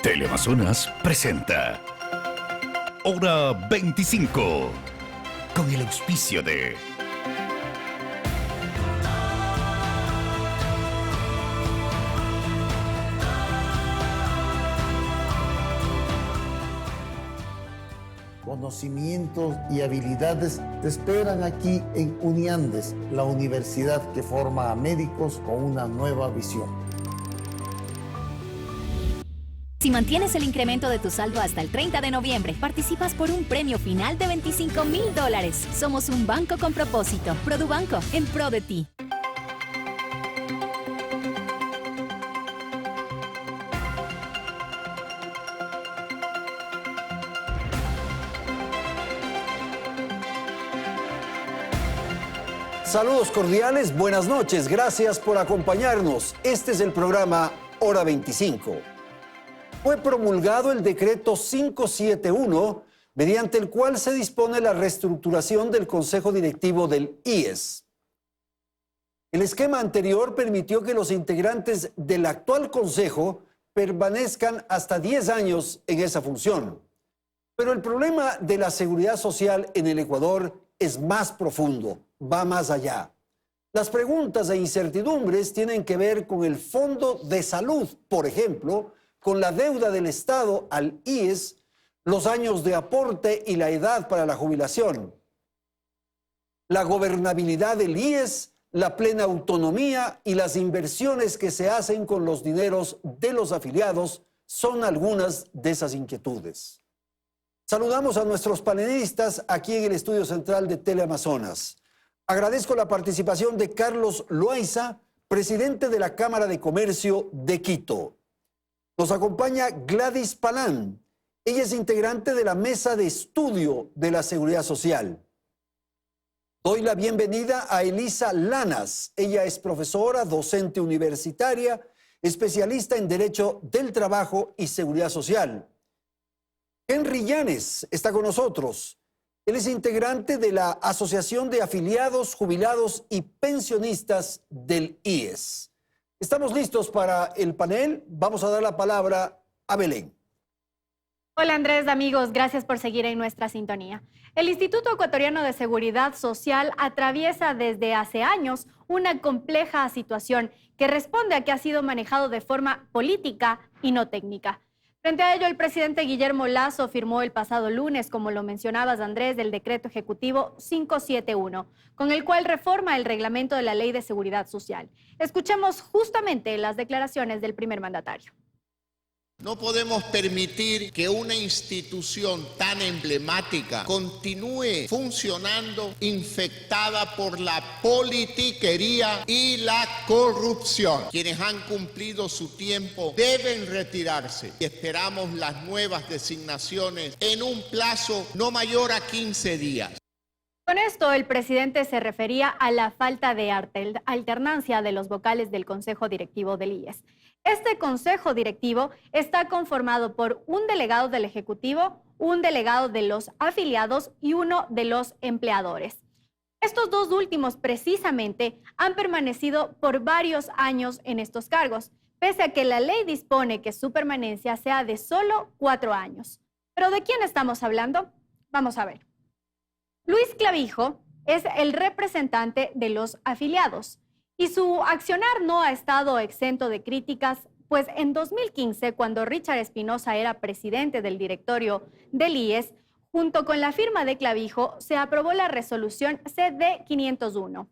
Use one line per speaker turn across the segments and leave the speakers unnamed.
Teleamazonas presenta Hora 25 con el auspicio de
Conocimientos y habilidades te esperan aquí en Uniandes, la universidad que forma a médicos con una nueva visión.
Si mantienes el incremento de tu saldo hasta el 30 de noviembre, participas por un premio final de $25,000. Somos un banco con propósito. Produbanco, en pro de ti.
Saludos cordiales, buenas noches, gracias por acompañarnos. Este es el programa Hora 25. Fue promulgado el decreto 571, mediante el cual se dispone la reestructuración del Consejo Directivo del IES. El esquema anterior permitió que los integrantes del actual Consejo permanezcan hasta 10 años en esa función. Pero el problema de la seguridad social en el Ecuador es más profundo, va más allá. Las preguntas e incertidumbres tienen que ver con el Fondo de Salud, por ejemplo, con la deuda del Estado al IES, los años de aporte y la edad para la jubilación, la gobernabilidad del IES, la plena autonomía y las inversiones que se hacen con los dineros de los afiliados son algunas de esas inquietudes. Saludamos a nuestros panelistas aquí en el estudio central de Teleamazonas. Agradezco la participación de Carlos Loaiza, presidente de la Cámara de Comercio de Quito. Nos acompaña Gladys Palán. Ella es integrante de la Mesa de Estudio de la Seguridad Social. Doy la bienvenida a Elisa Lanas. Ella es profesora, docente universitaria, especialista en Derecho del Trabajo y Seguridad Social. Henry Llanes está con nosotros. Él es integrante de la Asociación de Afiliados, Jubilados y Pensionistas del IES. Estamos listos para el panel. Vamos a dar la palabra a Belén.
Hola Andrés, amigos, gracias por seguir en nuestra sintonía. El Instituto Ecuatoriano de Seguridad Social atraviesa desde hace años una compleja situación que responde a que ha sido manejado de forma política y no técnica. Frente a ello, el presidente Guillermo Lasso firmó el pasado lunes, como lo mencionabas, Andrés, del decreto ejecutivo 571, con el cual reforma el reglamento de la Ley de Seguridad Social. Escuchemos justamente las declaraciones del primer mandatario.
No podemos permitir que una institución tan emblemática continúe funcionando infectada por la politiquería y la corrupción. Quienes han cumplido su tiempo deben retirarse y esperamos las nuevas designaciones en un plazo no mayor a 15 días.
Con esto, el presidente se refería a la falta de alternancia de los vocales del Consejo Directivo del IES. Este Consejo Directivo está conformado por un delegado del Ejecutivo, un delegado de los afiliados y uno de los empleadores. Estos dos últimos, precisamente, han permanecido por varios años en estos cargos, pese a que la ley dispone que su permanencia sea de solo 4 años. ¿Pero de quién estamos hablando? Vamos a ver. Luis Clavijo es el representante de los afiliados y su accionar no ha estado exento de críticas, pues en 2015, cuando Richard Espinosa era presidente del directorio del IES, junto con la firma de Clavijo, se aprobó la resolución CD 501.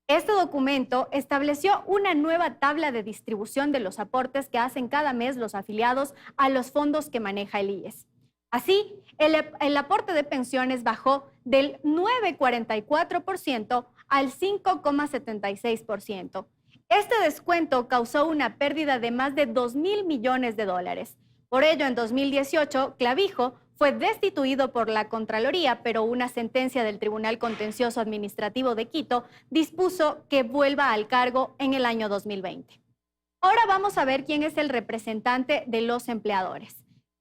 Este documento estableció una nueva tabla de distribución de los aportes que hacen cada mes los afiliados a los fondos que maneja el IES. Así, el aporte de pensiones bajó del 9,44% al 5,76%. Este descuento causó una pérdida de más de $2,000 millones. Por ello, en 2018, Clavijo fue destituido por la Contraloría, pero una sentencia del Tribunal Contencioso Administrativo de Quito dispuso que vuelva al cargo en el año 2020. Ahora vamos a ver quién es el representante de los empleadores.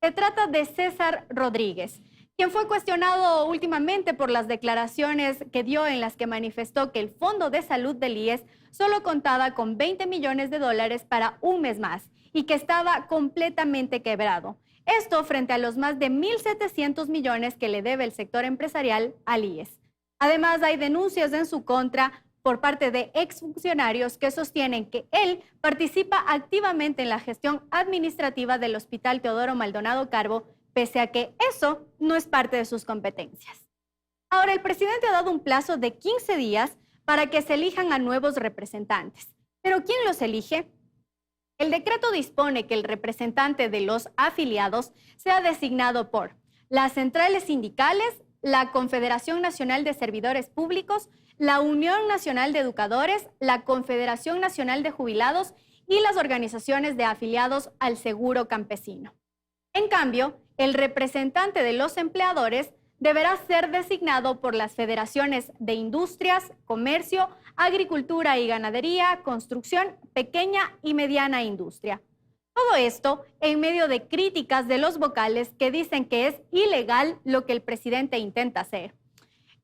Se trata de César Rodríguez, quien fue cuestionado últimamente por las declaraciones que dio en las que manifestó que el Fondo de Salud del IES solo contaba con 20 millones de dólares para un mes más y que estaba completamente quebrado. Esto frente a los más de 1.700 millones que le debe el sector empresarial al IES. Además, hay denuncias en su contra por parte de exfuncionarios que sostienen que él participa activamente en la gestión administrativa del Hospital Teodoro Maldonado Carbo, pese a que eso no es parte de sus competencias. Ahora, el presidente ha dado un plazo de 15 días para que se elijan a nuevos representantes. ¿Pero quién los elige? El decreto dispone que el representante de los afiliados sea designado por las centrales sindicales, la Confederación Nacional de Servidores Públicos, la Unión Nacional de Educadores, la Confederación Nacional de Jubilados y las organizaciones de afiliados al Seguro Campesino. En cambio, el representante de los empleadores deberá ser designado por las federaciones de industrias, comercio, agricultura y ganadería, construcción, pequeña y mediana industria. Todo esto en medio de críticas de los vocales que dicen que es ilegal lo que el presidente intenta hacer.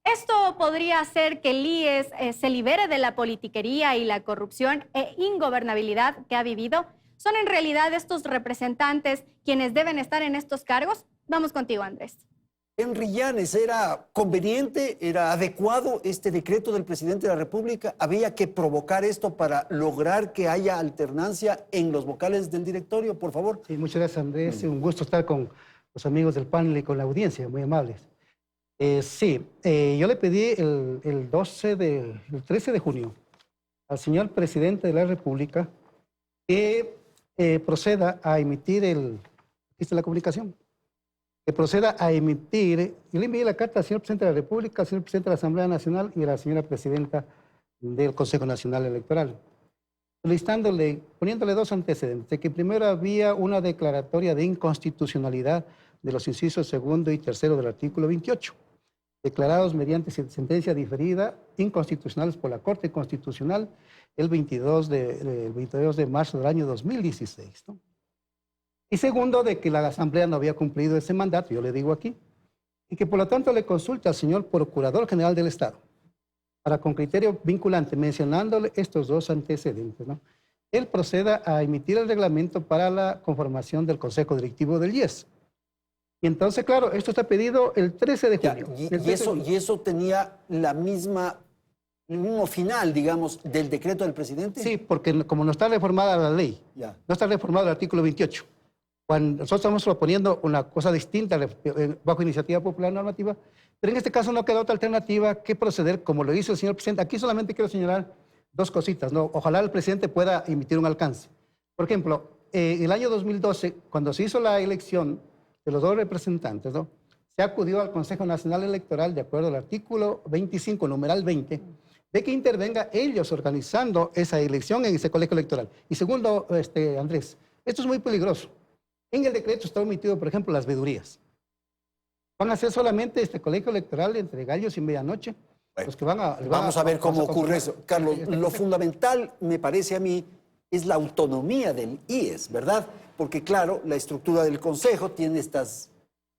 Esto podría hacer que el IES se libere de la politiquería y la corrupción e ingobernabilidad que ha vivido. ¿Son en realidad estos representantes quienes deben estar en estos cargos? Vamos contigo, Andrés.
Henry Llanes, ¿era conveniente, era adecuado este decreto del presidente de la República? ¿Había que provocar esto para lograr que haya alternancia en los vocales del directorio? Por favor.
Sí, muchas gracias, Andrés. Un gusto estar con los amigos del panel y con la audiencia, muy amables. Yo le pedí el 13 de junio al señor presidente de la República que proceda a emitir aquí está la comunicación, que proceda a emitir, yo le envié la carta al señor presidente de la República, al señor presidente de la Asamblea Nacional y a la señora presidenta del Consejo Nacional Electoral, solicitándole, poniéndole dos antecedentes, de que primero había una declaratoria de inconstitucionalidad de los incisos segundo y tercero del artículo 28, declarados mediante sentencia diferida inconstitucionales por la Corte Constitucional el 22 de marzo del año 2016, ¿no? Y segundo, de que la Asamblea no había cumplido ese mandato, yo le digo aquí, y que por lo tanto le consulta al señor Procurador General del Estado, para con criterio vinculante, mencionándole estos dos antecedentes, ¿no? Él proceda a emitir el reglamento para la conformación del Consejo Directivo del IES. Y entonces, claro, esto está pedido el 13 de junio.
¿Y eso tenía el mismo final, digamos, del decreto del presidente?
Sí, porque como no está reformada la ley, no está reformado el artículo 28. Cuando nosotros estamos proponiendo una cosa distinta bajo iniciativa popular normativa, pero en este caso no queda otra alternativa que proceder como lo hizo el señor presidente. Aquí solamente quiero señalar dos cositas, ¿no? Ojalá el presidente pueda emitir un alcance. Por ejemplo, el año 2012, cuando se hizo la elección de los dos representantes, ¿no?, se acudió al Consejo Nacional Electoral, de acuerdo al artículo 25, numeral 20, de que intervenga ellos organizando esa elección en ese colegio electoral. Y segundo, Andrés, esto es muy peligroso. En el decreto está omitido, por ejemplo, las vedurías. Van a ser solamente este colegio electoral entre gallos y medianoche.
Bueno,
los que
vamos a ver cómo ocurre eso. Carlos, lo fundamental, me parece a mí, es la autonomía del IES, ¿verdad? Porque, claro, la estructura del Consejo tiene estas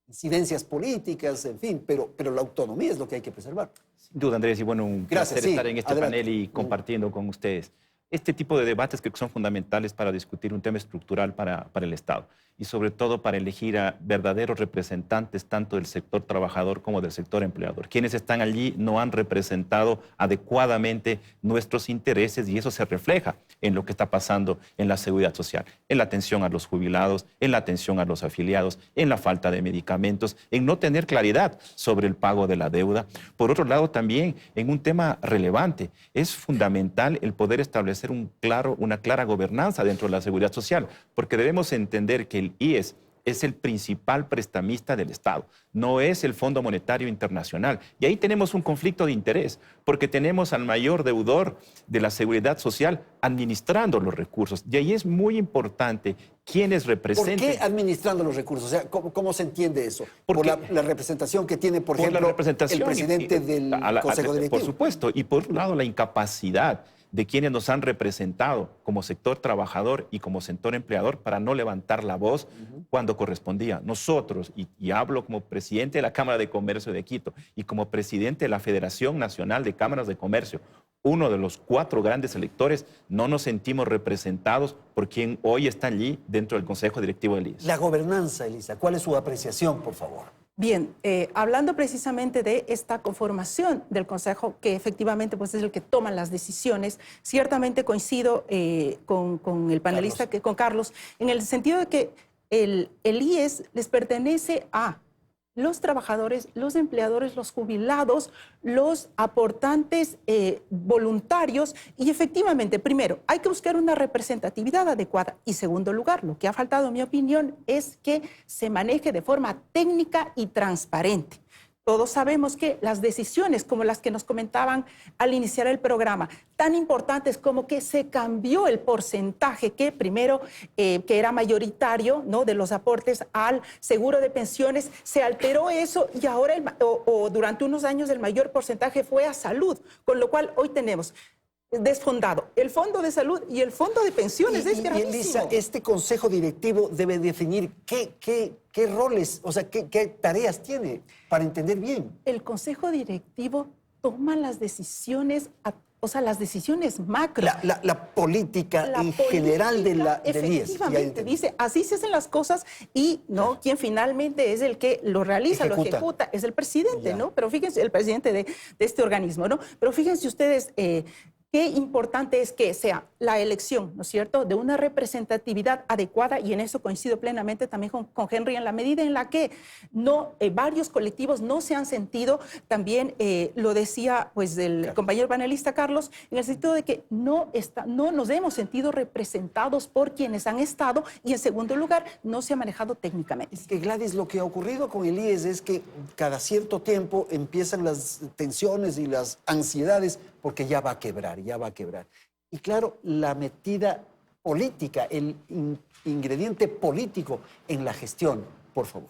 incidencias políticas, en fin, pero la autonomía es lo que hay que preservar.
Sin duda, Andrés, y bueno, un placer estar en este panel y compartiendo con ustedes. Este tipo de debates que son fundamentales para discutir un tema estructural para el Estado y sobre todo para elegir a verdaderos representantes tanto del sector trabajador como del sector empleador. Quienes están allí no han representado adecuadamente nuestros intereses y eso se refleja en lo que está pasando en la seguridad social, en la atención a los jubilados, en la atención a los afiliados, en la falta de medicamentos, en no tener claridad sobre el pago de la deuda. Por otro lado, también en un tema relevante, es fundamental el poder establecer una clara gobernanza dentro de la seguridad social, porque debemos entender que el IES es el principal prestamista del Estado, no es el Fondo Monetario Internacional. Y ahí tenemos un conflicto de interés, porque tenemos al mayor deudor de la seguridad social administrando los recursos. Y ahí es muy importante quienes representen.
¿Por qué administrando los recursos? O sea, ¿cómo se entiende eso? Por la representación que tiene, por ejemplo, el presidente del Consejo Directivo.
Por supuesto, y por un lado la incapacidad de quienes nos han representado como sector trabajador y como sector empleador para no levantar la voz cuando correspondía. Nosotros, y hablo como presidente de la Cámara de Comercio de Quito y como presidente de la Federación Nacional de Cámaras de Comercio, uno de los 4 grandes electores, no nos sentimos representados por quien hoy está allí dentro del Consejo Directivo del IES.
La gobernanza, Elisa, ¿cuál es su apreciación, por favor?
Bien, hablando precisamente de esta conformación del Consejo, que efectivamente pues, es el que toma las decisiones, ciertamente coincido con el panelista, con Carlos, en el sentido de que el IES les pertenece a los trabajadores, los empleadores, los jubilados, los aportantes voluntarios y efectivamente, primero, hay que buscar una representatividad adecuada y segundo lugar, lo que ha faltado, en mi opinión, es que se maneje de forma técnica y transparente. Todos sabemos que las decisiones, como las que nos comentaban al iniciar el programa, tan importantes como que se cambió el porcentaje que primero, que era mayoritario, ¿no?, de los aportes al seguro de pensiones, se alteró eso y ahora, durante unos años, el mayor porcentaje fue a salud, con lo cual hoy tenemos desfondado el Fondo de Salud y el Fondo de Pensiones. Es gravísimo.
Elisa, este Consejo Directivo debe definir qué roles, o sea, qué tareas tiene para entender bien.
El Consejo Directivo toma las decisiones, las decisiones macro.
La política en general del IES.
Efectivamente, dice, así se hacen las cosas y no quien finalmente es el que lo realiza, lo ejecuta, es el presidente, ¿no? Pero fíjense, el presidente de este organismo, ¿no? Pero fíjense ustedes, qué importante es que sea la elección, ¿no es cierto?, de una representatividad adecuada, y en eso coincido plenamente también con Henry, en la medida en la que varios colectivos no se han sentido, también lo decía pues el compañero panelista Carlos, en el sentido de que no nos hemos sentido representados por quienes han estado, y en segundo lugar, no se ha manejado técnicamente.
Es que, Gladys, lo que ha ocurrido con el IES es que cada cierto tiempo empiezan las tensiones y las ansiedades porque ya va a quebrar. Y claro, la metida política, el ingrediente político en la gestión, por favor.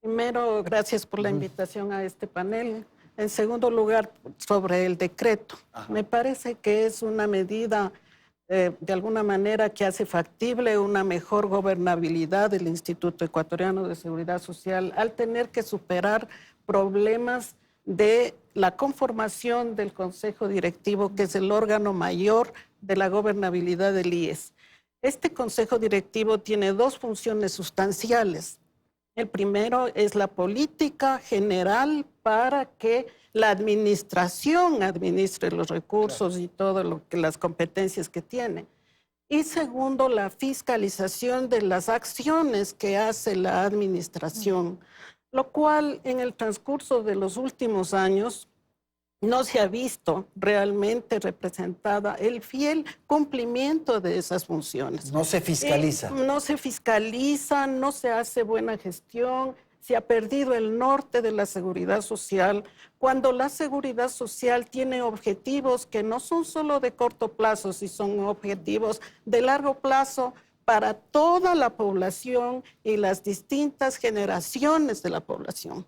Primero, gracias por la invitación a este panel. En segundo lugar, sobre el decreto. Me parece que es una medida, de alguna manera, que hace factible una mejor gobernabilidad del Instituto Ecuatoriano de Seguridad Social al tener que superar problemas de la conformación del Consejo Directivo, que es el órgano mayor de la gobernabilidad del IES. Este Consejo Directivo tiene 2 funciones sustanciales. El primero es la política general para que la administración administre los recursos y todo lo que las competencias que tiene. Y segundo, la fiscalización de las acciones que hace la administración, lo cual en el transcurso de los últimos años no se ha visto realmente representada el fiel cumplimiento de esas funciones.
No se fiscaliza.
No se fiscaliza, no se hace buena gestión, se ha perdido el norte de la seguridad social, cuando la seguridad social tiene objetivos que no son solo de corto plazo, sino son objetivos de largo plazo para toda la población y las distintas generaciones de la población.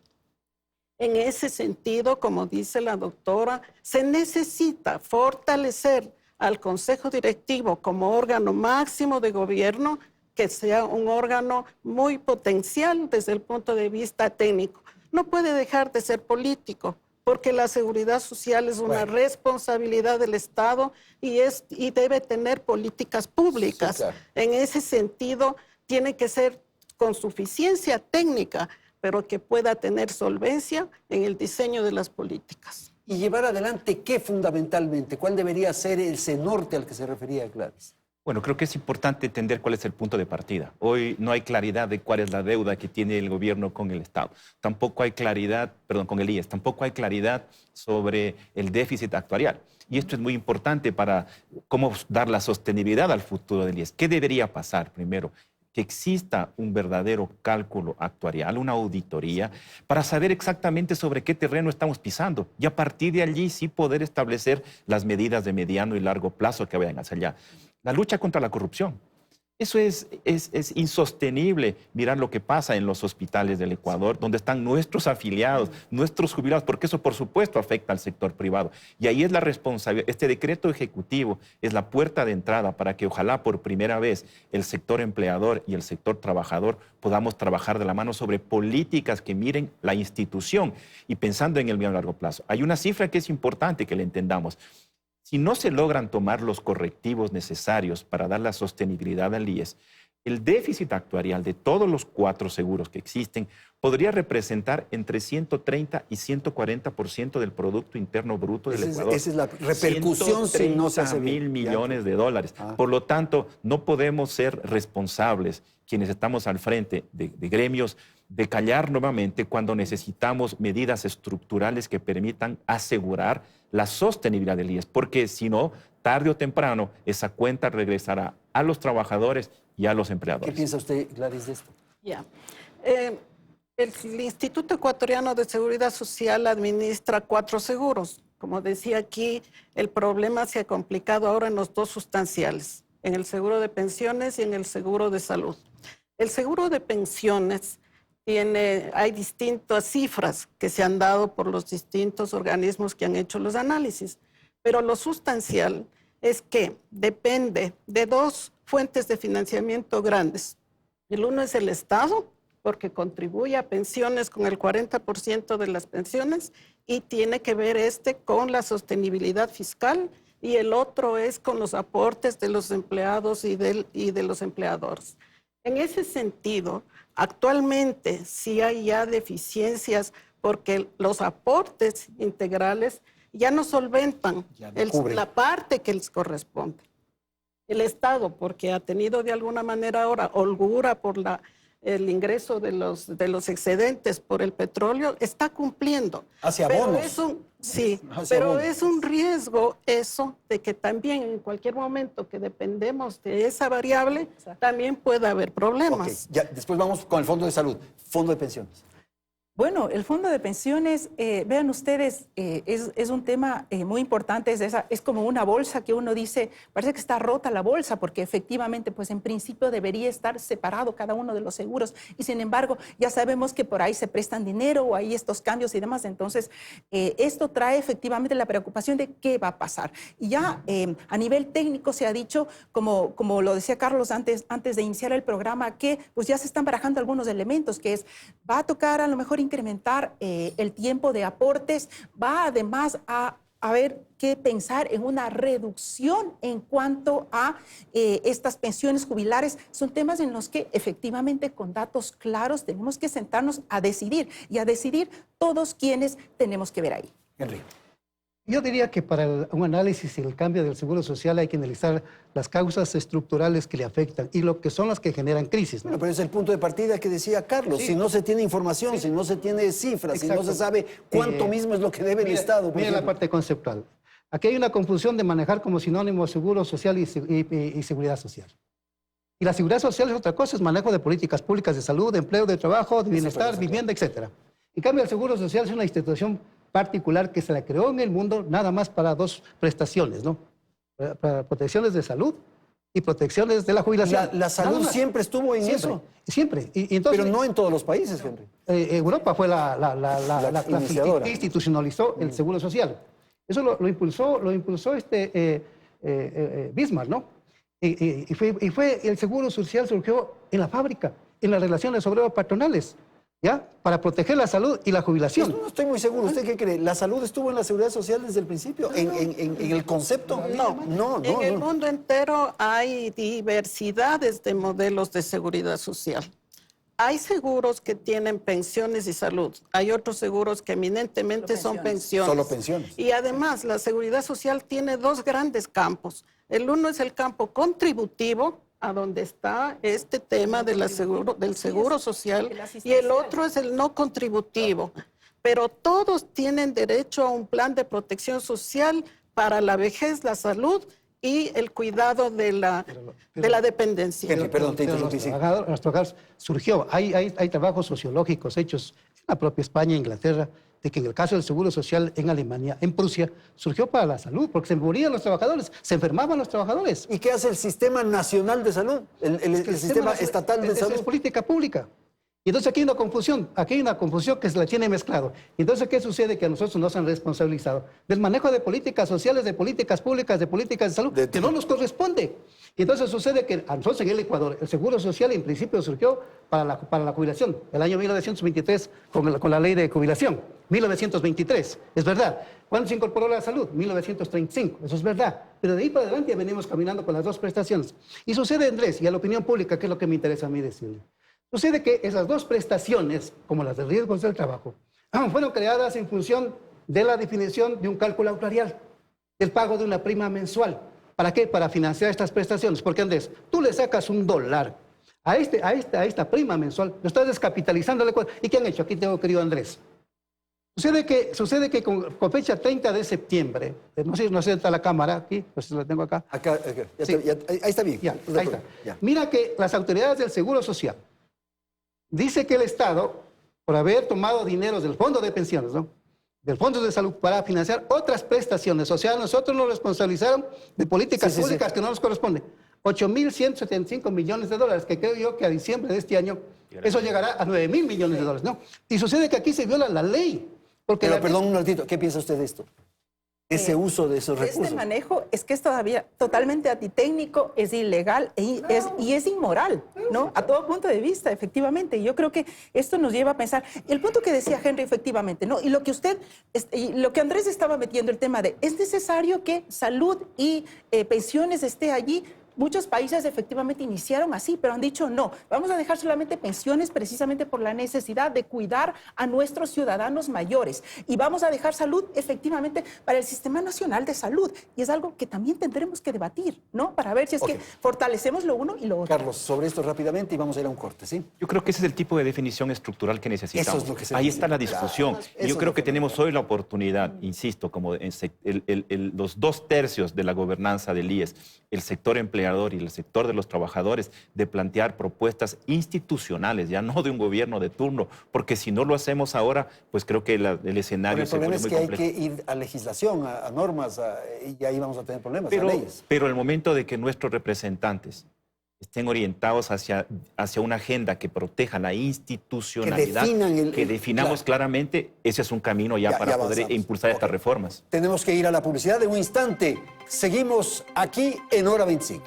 En ese sentido, como dice la doctora, se necesita fortalecer al Consejo Directivo como órgano máximo de gobierno, que sea un órgano muy potencial desde el punto de vista técnico. No puede dejar de ser político, porque la seguridad social es una responsabilidad del Estado y debe tener políticas públicas. Sí, claro. En ese sentido, tiene que ser con suficiencia técnica, pero que pueda tener solvencia en el diseño de las políticas.
¿Y llevar adelante qué fundamentalmente? ¿Cuál debería ser ese norte al que se refería Gladys?
Bueno, creo que es importante entender cuál es el punto de partida. Hoy no hay claridad de cuál es la deuda que tiene el gobierno con el Estado. Tampoco hay claridad, con el IES. Tampoco hay claridad sobre el déficit actuarial. Y esto es muy importante para cómo dar la sostenibilidad al futuro del IES. ¿Qué debería pasar primero? Que exista un verdadero cálculo actuarial, una auditoría, para saber exactamente sobre qué terreno estamos pisando y a partir de allí sí poder establecer las medidas de mediano y largo plazo que vayan hacia allá. La lucha contra la corrupción Eso es insostenible mirar lo que pasa en los hospitales del Ecuador, donde están nuestros afiliados, nuestros jubilados, porque eso por supuesto afecta al sector privado. Y ahí es la responsabilidad. Este decreto ejecutivo es la puerta de entrada para que ojalá por primera vez el sector empleador y el sector trabajador podamos trabajar de la mano sobre políticas que miren la institución y pensando en el mediano y largo plazo. Hay una cifra que es importante que la entendamos. Si no se logran tomar los correctivos necesarios para dar la sostenibilidad al IES, el déficit actuarial de todos los 4 seguros que existen podría representar entre 130 y 140% del Producto Interno Bruto del Ecuador.
Esa es la repercusión si no se hace bien.
130.000 millones de dólares. Por lo tanto, no podemos ser responsables, quienes estamos al frente de gremios, de callar nuevamente cuando necesitamos medidas estructurales que permitan asegurar la sostenibilidad del IES, porque si no, tarde o temprano, esa cuenta regresará a los trabajadores y a los empleadores.
¿Qué piensa usted, Gladys, de esto?
El Instituto Ecuatoriano de Seguridad Social administra 4 seguros. Como decía aquí, el problema se ha complicado ahora en los 2 sustanciales, en el seguro de pensiones y en el seguro de salud. El seguro de pensiones hay distintas cifras que se han dado por los distintos organismos que han hecho los análisis, pero lo sustancial es que depende de 2 fuentes de financiamiento grandes. El uno es el Estado, porque contribuye a pensiones con el 40% de las pensiones y tiene que ver con la sostenibilidad fiscal, y el otro es con los aportes de los empleados y de los empleadores. En ese sentido, actualmente sí hay ya deficiencias porque los aportes integrales ya no solventan la parte que les corresponde. El Estado, porque ha tenido de alguna manera ahora holgura por el ingreso de los excedentes por el petróleo, está cumpliendo.
Hacia bonos.
Pero es un riesgo eso de que también en cualquier momento que dependemos de esa variable, también puede haber problemas.
Okay. Después vamos con el Fondo de Salud, Fondo de Pensiones.
Bueno, el fondo de pensiones, vean ustedes, es un tema muy importante, es como una bolsa que uno dice, parece que está rota la bolsa, porque efectivamente, pues en principio debería estar separado cada uno de los seguros, y sin embargo, ya sabemos que por ahí se prestan dinero o hay estos cambios y demás, entonces esto trae efectivamente la preocupación de qué va a pasar. Y ya a nivel técnico se ha dicho, como lo decía Carlos antes de iniciar el programa, que pues ya se están barajando algunos elementos, que es, va a tocar a lo mejor incrementar el tiempo de aportes, va además a ver qué pensar en una reducción en cuanto a estas pensiones jubilares. Son temas en los que efectivamente con datos claros tenemos que sentarnos a decidir y a decidir todos quienes tenemos que ver ahí.
Henry.
Yo diría que para un análisis y el cambio del seguro social hay que analizar las causas estructurales que le afectan y lo que son las que generan crisis, ¿no?
Bueno, pero es el punto de partida que decía Carlos. Sí. Si no se tiene información, si no se tiene cifras, si no se sabe cuánto mismo es lo que debe el Estado.
Mira la parte conceptual. Aquí hay una confusión de manejar como sinónimo seguro social y seguridad social. Y la seguridad social es otra cosa, es manejo de políticas públicas de salud, de empleo, de trabajo, de bienestar, vivienda, etc. En cambio, el seguro social es una institución particular que se la creó en el mundo nada más para 2 prestaciones, ¿no? Para protecciones de salud y protecciones de la jubilación.
La salud siempre estuvo en eso.
Siempre. Y entonces,
pero no en todos los países, Henry.
Europa fue la
iniciadora.
que institucionalizó el seguro social. Eso lo impulsó Bismarck, ¿no? Y fue el seguro social surgió en la fábrica, en las relaciones obrero-patronales, ¿ya? Para proteger la salud y la jubilación.
No estoy muy seguro. ¿Usted qué cree? ¿La salud estuvo en la seguridad social desde el principio? ¿En el concepto? No.
En el mundo entero hay diversidades de modelos de seguridad social. Hay seguros que tienen pensiones y salud. Hay otros seguros que eminentemente son pensiones.
Solo pensiones.
Y además, la seguridad social tiene 2 grandes campos. El uno es el campo contributivo, a donde está este tema del seguro social, y el otro es el no contributivo. Pero todos tienen derecho a un plan de protección social para la vejez, la salud y el cuidado de la dependencia.
Perdón, te interrumpí.
Nuestro caso surgió, hay trabajos sociológicos hechos en la propia España, Inglaterra, de que en el caso del Seguro Social en Alemania, en Prusia, surgió para la salud, porque se morían los trabajadores, se enfermaban los trabajadores.
¿Y qué hace el Sistema Nacional de Salud? El Sistema Estatal de Salud.
Es política pública. Y entonces aquí hay una confusión que se la tiene mezclado. Entonces, ¿qué sucede? Que a nosotros nos han responsabilizado del manejo de políticas sociales, de políticas públicas, de políticas de salud, que no nos corresponde. Y entonces sucede que a nosotros en el Ecuador, el Seguro Social en principio surgió para la jubilación, el año 1923, con la ley de jubilación, 1923, es verdad. ¿Cuándo se incorporó la salud? 1935, eso es verdad. Pero de ahí para adelante ya venimos caminando con las dos prestaciones. Y sucede, Andrés, y a la opinión pública, que es lo que me interesa a mí decirle. Sucede que esas dos prestaciones, como las de riesgos del trabajo, fueron creadas en función de la definición de un cálculo actuarial, del pago de una prima mensual. ¿Para qué? Para financiar estas prestaciones. Porque, Andrés, tú le sacas $1 a esta prima mensual, lo estás descapitalizando. ¿Y qué han hecho? Aquí tengo, querido Andrés. Sucede que con fecha 30 de septiembre, no sé si está la cámara aquí, pues la tengo acá.
Acá
Sí.
ahí está bien.
Ahí está. Ya. Mira que las autoridades del Seguro Social dice que el Estado, por haber tomado dinero del fondo de pensiones, ¿no?, del fondo de salud para financiar otras prestaciones, o sea, nosotros nos responsabilizaron de políticas públicas que no nos corresponden. 8.175 millones de dólares, que creo yo que a diciembre de este año eso llegará a 9.000 millones de dólares, ¿no? Y sucede que aquí se viola la ley.
Pero perdón un ratito, ¿qué piensa usted de esto? Ese uso de esos recursos.
Este manejo es que es todavía totalmente antitécnico, es ilegal y es inmoral, ¿no? A todo punto de vista, efectivamente. Y yo creo que esto nos lleva a pensar, el punto que decía Henry, efectivamente, ¿no? Y lo que Andrés estaba metiendo, el tema de, es necesario que salud y pensiones esté allí. Muchos países efectivamente iniciaron así, pero han dicho no, vamos a dejar solamente pensiones precisamente por la necesidad de cuidar a nuestros ciudadanos mayores y vamos a dejar salud efectivamente para el Sistema Nacional de Salud. Y es algo que también tendremos que debatir, ¿no? Para ver si es que fortalecemos lo uno y lo otro.
Carlos, sobre esto rápidamente y vamos a ir a un corte, ¿sí?
Yo creo que ese es el tipo de definición estructural que necesitamos.
Eso es lo que se
Ahí
necesita.
está la discusión.
Claro,
Yo creo que tenemos hoy la oportunidad, insisto, como los 2/3 de la gobernanza del IES, el sector empleador y el sector de los trabajadores, de plantear propuestas institucionales, ya no de un gobierno de turno, porque si no lo hacemos ahora, pues creo que el escenario se vuelve muy complejo.
El problema es que hay que ir a legislación, a normas, y ahí vamos a tener problemas, a leyes.
Pero el momento de que nuestros representantes estén orientados hacia una agenda que proteja la institucionalidad, que definamos claramente, ese es un camino ya para poder impulsar estas reformas.
Tenemos que ir a la publicidad en un instante. Seguimos aquí en Hora 25.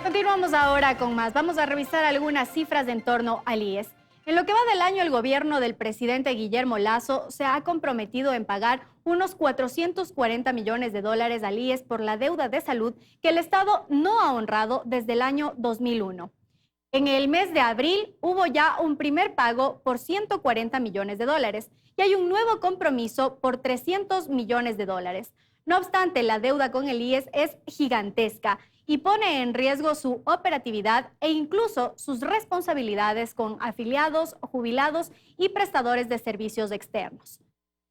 Continuamos ahora con más. Vamos a revisar algunas cifras en torno al IES. En lo que va del año, el gobierno del presidente Guillermo Lasso se ha comprometido en pagar unos 440 millones de dólares al IES por la deuda de salud que el Estado no ha honrado desde el año 2001. En el mes de abril hubo ya un primer pago por 140 millones de dólares y hay un nuevo compromiso por 300 millones de dólares. No obstante, la deuda con el IES es gigantesca y pone en riesgo su operatividad e incluso sus responsabilidades con afiliados, jubilados y prestadores de servicios externos.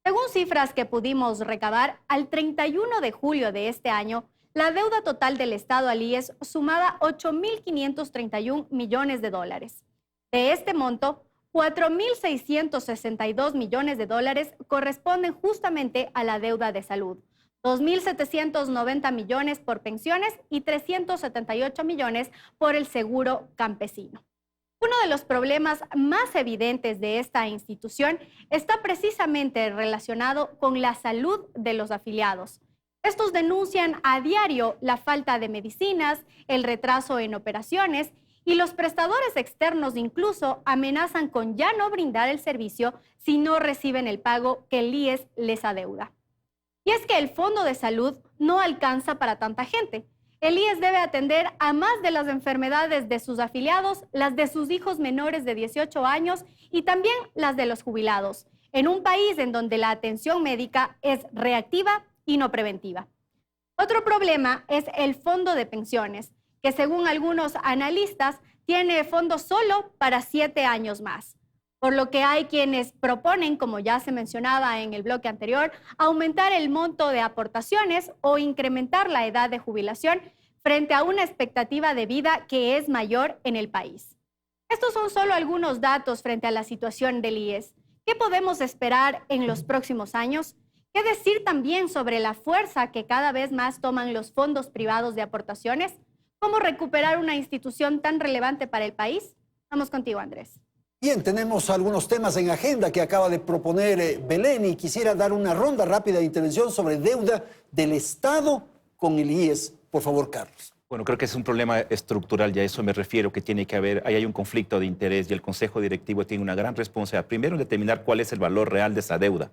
Según cifras que pudimos recabar, al 31 de julio de este año, la deuda total del Estado al IES sumaba 8.531 millones de dólares. De este monto, 4.662 millones de dólares corresponden justamente a la deuda de salud, 2.790 millones por pensiones y 378 millones por el seguro campesino. Uno de los problemas más evidentes de esta institución está precisamente relacionado con la salud de los afiliados. Estos denuncian a diario la falta de medicinas, el retraso en operaciones y los prestadores externos incluso amenazan con ya no brindar el servicio si no reciben el pago que el IES les adeuda. Y es que el Fondo de Salud no alcanza para tanta gente. El IES debe atender a más de las enfermedades de sus afiliados, las de sus hijos menores de 18 años y también las de los jubilados, en un país en donde la atención médica es reactiva y no preventiva. Otro problema es el fondo de pensiones, que según algunos analistas tiene fondos solo para 7 años más. Por lo que hay quienes proponen, como ya se mencionaba en el bloque anterior, aumentar el monto de aportaciones o incrementar la edad de jubilación frente a una expectativa de vida que es mayor en el país. Estos son solo algunos datos frente a la situación del IES. ¿Qué podemos esperar en los próximos años? ¿Qué decir también sobre la fuerza que cada vez más toman los fondos privados de aportaciones? ¿Cómo recuperar una institución tan relevante para el país? Vamos contigo, Andrés.
Bien, tenemos algunos temas en agenda que acaba de proponer Belén y quisiera dar una ronda rápida de intervención sobre deuda del Estado con el IES. Por favor, Carlos.
Bueno, creo que es un problema estructural y a eso me refiero, que tiene que haber, ahí hay un conflicto de interés y el Consejo Directivo tiene una gran responsabilidad. Primero, en determinar cuál es el valor real de esa deuda.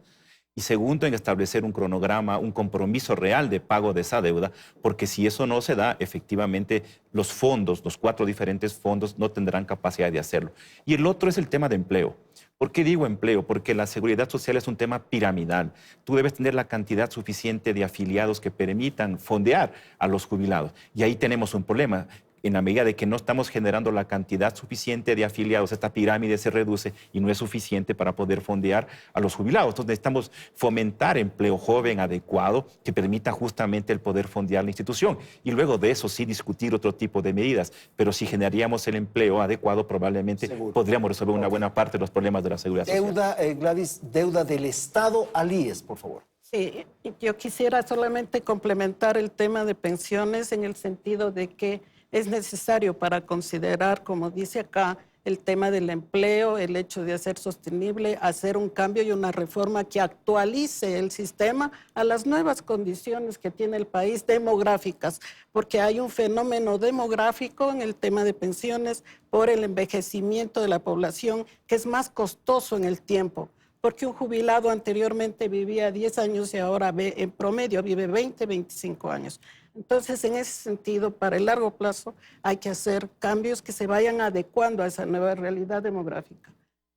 Y segundo, en establecer un cronograma, un compromiso real de pago de esa deuda, porque si eso no se da, efectivamente los fondos, los 4 diferentes fondos, no tendrán capacidad de hacerlo. Y el otro es el tema de empleo. ¿Por qué digo empleo? Porque la seguridad social es un tema piramidal. Tú debes tener la cantidad suficiente de afiliados que permitan fondear a los jubilados. Y ahí tenemos un problema. En la medida de que no estamos generando la cantidad suficiente de afiliados, esta pirámide se reduce y no es suficiente para poder fondear a los jubilados. Entonces necesitamos fomentar empleo joven adecuado que permita justamente el poder fondear la institución. Y luego de eso sí discutir otro tipo de medidas. Pero si generaríamos el empleo adecuado, probablemente podríamos resolver una buena parte de los problemas de la seguridad social.
Deuda, Gladys, deuda del Estado al IES, por favor.
Sí, yo quisiera solamente complementar el tema de pensiones en el sentido de que es necesario para considerar, como dice acá, el tema del empleo, el hecho de hacer sostenible, hacer un cambio y una reforma que actualice el sistema a las nuevas condiciones que tiene el país demográficas, porque hay un fenómeno demográfico en el tema de pensiones por el envejecimiento de la población que es más costoso en el tiempo. Porque un jubilado anteriormente vivía 10 años y ahora en promedio vive 20, 25 años. Entonces, en ese sentido, para el largo plazo, hay que hacer cambios que se vayan adecuando a esa nueva realidad demográfica.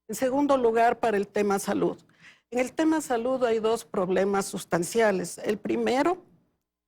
En segundo lugar, para el tema salud. En el tema salud hay 2 problemas sustanciales. El primero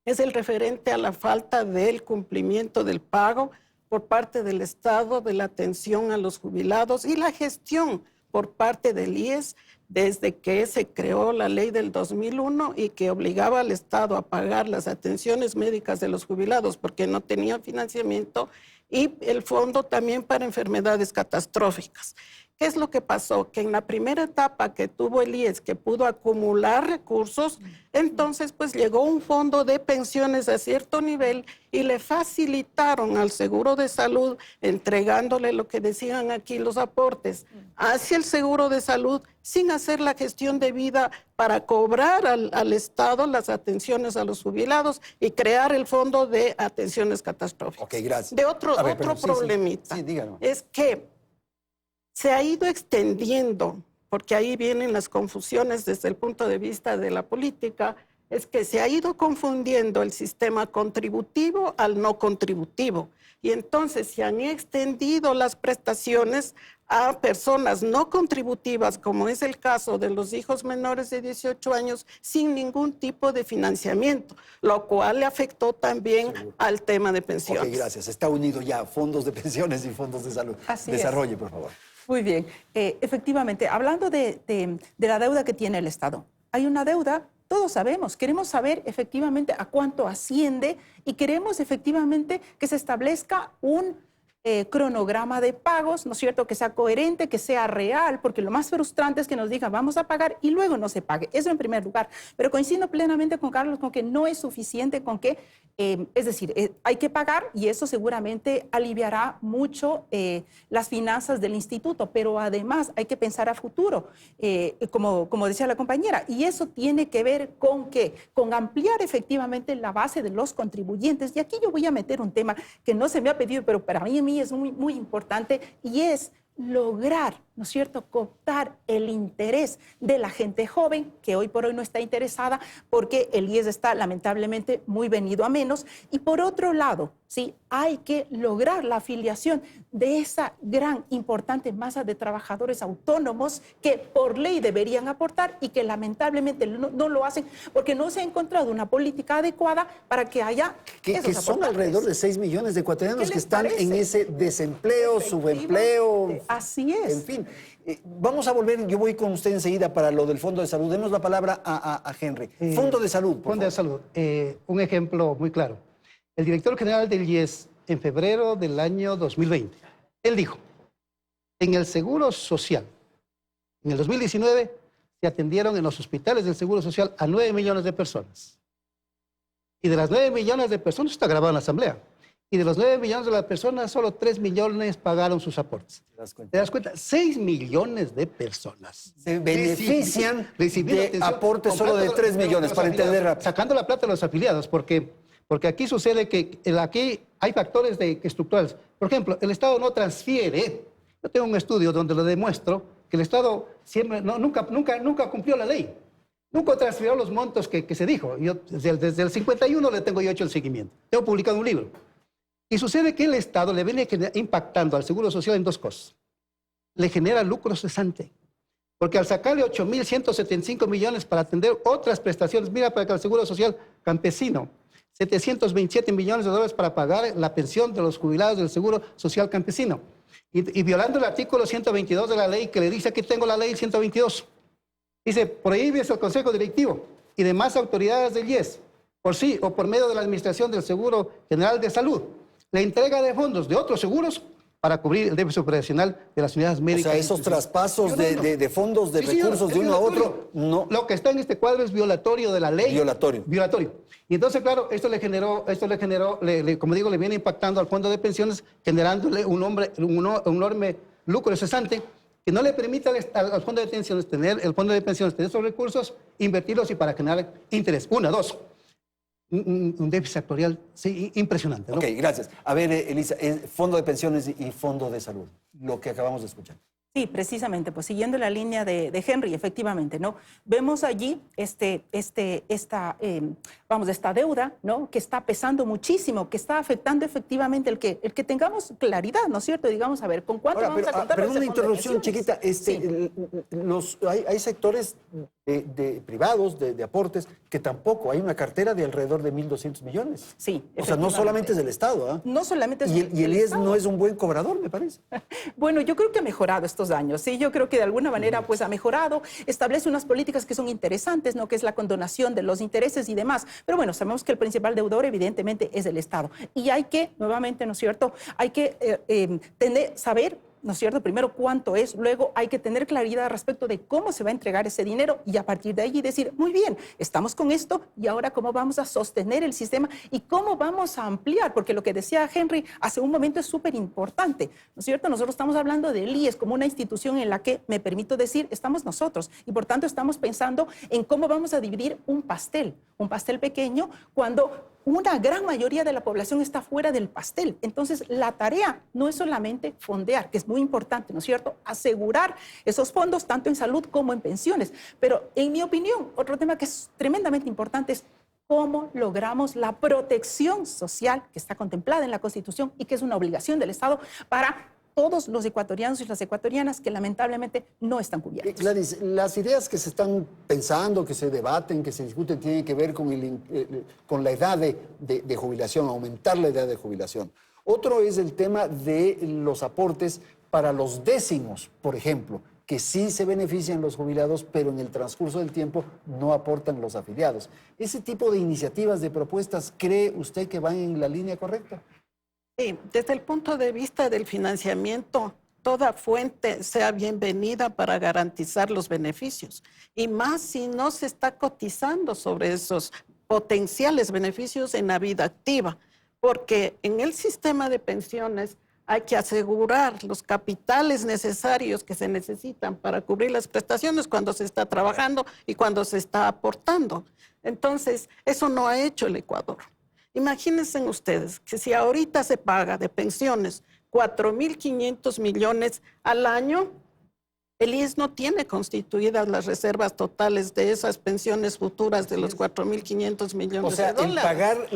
es el referente a la falta del cumplimiento del pago por parte del Estado de la atención a los jubilados y la gestión por parte del IES desde que se creó la ley del 2001 y que obligaba al Estado a pagar las atenciones médicas de los jubilados porque no tenían financiamiento y el fondo también para enfermedades catastróficas. ¿Qué es lo que pasó? Que en la primera etapa que tuvo el IES, que pudo acumular recursos, entonces pues llegó un fondo de pensiones a cierto nivel y le facilitaron al seguro de salud, entregándole lo que decían aquí los aportes hacia el seguro de salud, sin hacer la gestión debida para cobrar al Estado las atenciones a los jubilados y crear el fondo de atenciones catastróficas.
Ok, gracias.
De otro problemita es que se ha ido extendiendo, porque ahí vienen las confusiones desde el punto de vista de la política, es que se ha ido confundiendo el sistema contributivo al no contributivo. Y entonces se han extendido las prestaciones a personas no contributivas, como es el caso de los hijos menores de 18 años, sin ningún tipo de financiamiento, lo cual le afectó también al tema de pensiones.
Ok, gracias. Está unido ya fondos de pensiones y fondos de salud.
Así
Desarrolle,
es.
por favor.
Muy bien. Efectivamente, hablando de la deuda que tiene el Estado, hay una deuda, todos sabemos, queremos saber efectivamente a cuánto asciende y queremos efectivamente que se establezca un cronograma de pagos, ¿no es cierto?, que sea coherente, que sea real, porque lo más frustrante es que nos digan vamos a pagar y luego no se pague. Eso en primer lugar. Pero coincido plenamente con Carlos con que no es suficiente, con que, es decir, hay que pagar y eso seguramente aliviará mucho las finanzas del instituto, pero además hay que pensar a futuro, como decía la compañera, y eso tiene que ver con ¿qué? Con ampliar efectivamente la base de los contribuyentes. Y aquí yo voy a meter un tema que no se me ha pedido, pero para mí es muy, muy importante, y es lograr ¿no es cierto?, cooptar el interés de la gente joven, que hoy por hoy no está interesada, porque el IES está lamentablemente muy venido a menos. Y por otro lado, ¿sí?, hay que lograr la afiliación de esa gran, importante masa de trabajadores autónomos que por ley deberían aportar y que lamentablemente no lo hacen porque no se ha encontrado una política adecuada para que haya
que son alrededor de 6 millones de ecuatorianos que están en ese desempleo, subempleo.
Así es.
En fin, vamos a volver, yo voy con usted enseguida para lo del Fondo de Salud. Demos la palabra a Henry. Fondo de Salud, por
Fondo de Salud. Un ejemplo muy claro. El director general del IES, en febrero del año 2020, él dijo, en el Seguro Social, en el 2019, se atendieron en los hospitales del Seguro Social a 9 millones de personas. Y de las 9 millones de personas, está grabado en la Asamblea, y de los 9 millones de las personas, solo 3 millones pagaron sus aportes. ¿Te das cuenta? 6 millones de personas
se benefician de aportes solo de 3 millones, para entender rápido.
Sacando la plata de los afiliados, porque aquí sucede que aquí hay factores estructurales. Por ejemplo, el Estado no transfiere. Yo tengo un estudio donde lo demuestro, que el Estado siempre, nunca cumplió la ley. Nunca transfirió los montos que se dijo. Yo, desde el 51 le tengo yo hecho el seguimiento. Tengo publicado un libro. Y sucede que el Estado le viene impactando al Seguro Social en 2 cosas. Le genera lucro cesante. Porque al sacarle 8.175 millones para atender otras prestaciones, mira, para que el Seguro Social campesino, 727 millones de dólares para pagar la pensión de los jubilados del Seguro Social Campesino. Y violando el artículo 122 de la ley, que le dice, aquí tengo la ley 122. Dice, prohíbe el Consejo Directivo y demás autoridades del IES, por sí o por medio de la Administración del Seguro General de Salud, la entrega de fondos de otros seguros para cubrir el déficit operacional de las unidades médicas.
O sea, esos traspasos de fondos, de recursos de uno a otro, no.
Lo que está en este cuadro es violatorio de la ley.
Violatorio.
Y entonces, claro, esto le generó, como digo, le viene impactando al fondo de pensiones, generándole un enorme lucro cesante que no le permite al fondo de pensiones tener esos recursos, invertirlos y para generar interés. 1, 2. Un déficit actuarial, sí, impresionante, ¿no?
Ok, gracias. A ver, Elisa, Fondo de Pensiones y Fondo de Salud, lo que acabamos de escuchar.
Sí, precisamente, pues siguiendo la línea de Henry, efectivamente, ¿no? Vemos allí esta deuda, ¿no?, que está pesando muchísimo, que está afectando efectivamente el que tengamos claridad, ¿no es cierto? Digamos, a ver, ¿con cuánto vamos a contar?
Pero una interrupción chiquita,
Sí.
Hay sectores privados, de aportes, que tampoco, hay una cartera de alrededor de 1.200 millones.
Sí,
o sea, no solamente es del Estado, ¿ah?
No solamente es
y el IES no es un buen cobrador, me parece.
Bueno, yo creo que ha mejorado estos años, ¿sí? Yo creo que de alguna manera pues ha mejorado, establece unas políticas que son interesantes, ¿no?, que es la condonación de los intereses y demás. Pero bueno, sabemos que el principal deudor evidentemente es el Estado. Y hay que, nuevamente, ¿no es cierto?, hay que saber, ¿no es cierto?, primero cuánto es, luego hay que tener claridad respecto de cómo se va a entregar ese dinero y a partir de allí decir, muy bien, estamos con esto y ahora cómo vamos a sostener el sistema y cómo vamos a ampliar, porque lo que decía Henry hace un momento es súper importante, ¿no es cierto? Nosotros estamos hablando del IES como una institución en la que, me permito decir, estamos nosotros y por tanto estamos pensando en cómo vamos a dividir un pastel pequeño cuando una gran mayoría de la población está fuera del pastel. Entonces, la tarea no es solamente fondear, que es muy importante, ¿no es cierto?, asegurar esos fondos tanto en salud como en pensiones. Pero, en mi opinión, otro tema que es tremendamente importante es cómo logramos la protección social que está contemplada en la Constitución y que es una obligación del Estado para todos los ecuatorianos y las ecuatorianas que lamentablemente no están cubiertos.
Gladys, las ideas que se están pensando, que se debaten, que se discuten, tienen que ver con la edad de jubilación, aumentar la edad de jubilación. Otro es el tema de los aportes para los décimos, por ejemplo, que sí se benefician los jubilados, pero en el transcurso del tiempo no aportan los afiliados. ¿Ese tipo de iniciativas, de propuestas, cree usted que van en la línea correcta?
Sí, desde el punto de vista del financiamiento, toda fuente sea bienvenida para garantizar los beneficios. Y más si no se está cotizando sobre esos potenciales beneficios en la vida activa. Porque en el sistema de pensiones hay que asegurar los capitales necesarios que se necesitan para cubrir las prestaciones cuando se está trabajando y cuando se está aportando. Entonces, eso no ha hecho el Ecuador. Imagínense ustedes que si ahorita se paga de pensiones 4.500 millones al año, El IES no tiene constituidas las reservas totales de esas pensiones futuras de los 4.500 millones
o sea,
de dólares.
el pagar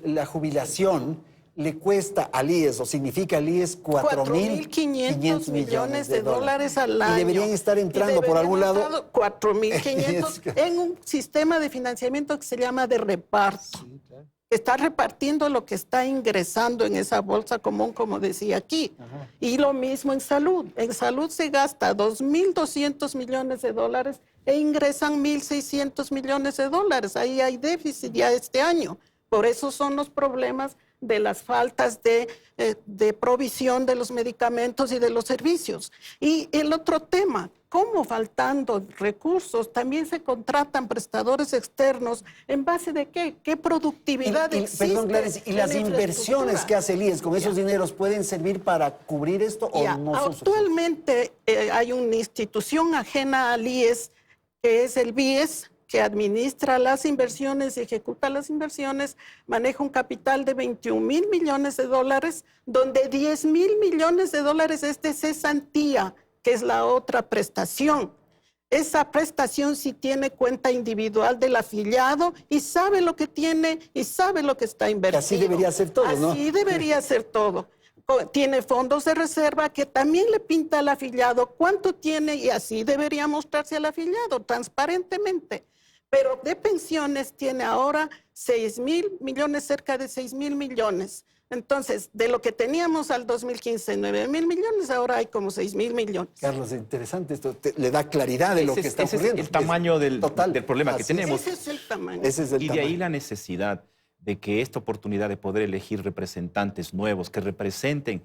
la jubilación le cuesta al IES, o significa al IES
4.500 millones de dólares al año.
Y deberían estar entrando por algún lado.
4.500 en un sistema de financiamiento que se llama de reparto. Sí, claro. Está repartiendo lo que está ingresando en esa bolsa común, como decía aquí. Ajá. Y lo mismo en salud. En salud se gasta 2.200 millones de dólares e ingresan 1.600 millones de dólares. Ahí hay déficit ya este año. Por eso son los problemas de las faltas de provisión de los medicamentos y de los servicios. Y el otro tema, cómo faltando recursos también se contratan prestadores externos, ¿en base de qué? ¿Qué productividad existe?
Perdón, Gladys, ¿y las inversiones que hace el IES con esos dineros pueden servir para cubrir esto o no son suficientes?
Actualmente hay una institución ajena al IES, que es el BIES, que administra las inversiones y ejecuta las inversiones, maneja un capital de 21.000 millones de dólares, donde 10.000 millones de dólares es de cesantía, que es la otra prestación. Esa prestación sí tiene cuenta individual del afiliado y sabe lo que tiene y sabe lo que está invertido.
Así debería ser todo, ¿no?
Así debería ser todo. Tiene fondos de reserva que también le pinta al afiliado cuánto tiene y así debería mostrarse al afiliado transparentemente. Pero de pensiones tiene ahora 6.000 millones, cerca de 6.000 millones. Entonces, de lo que teníamos al 2015, 9.000 millones, ahora hay como 6.000 millones.
Carlos, es interesante esto, le da claridad de lo que está ocurriendo.
Ese es el tamaño del problema que tenemos.
Ese es el tamaño.
Y de ahí la necesidad de que esta oportunidad de poder elegir representantes nuevos que representen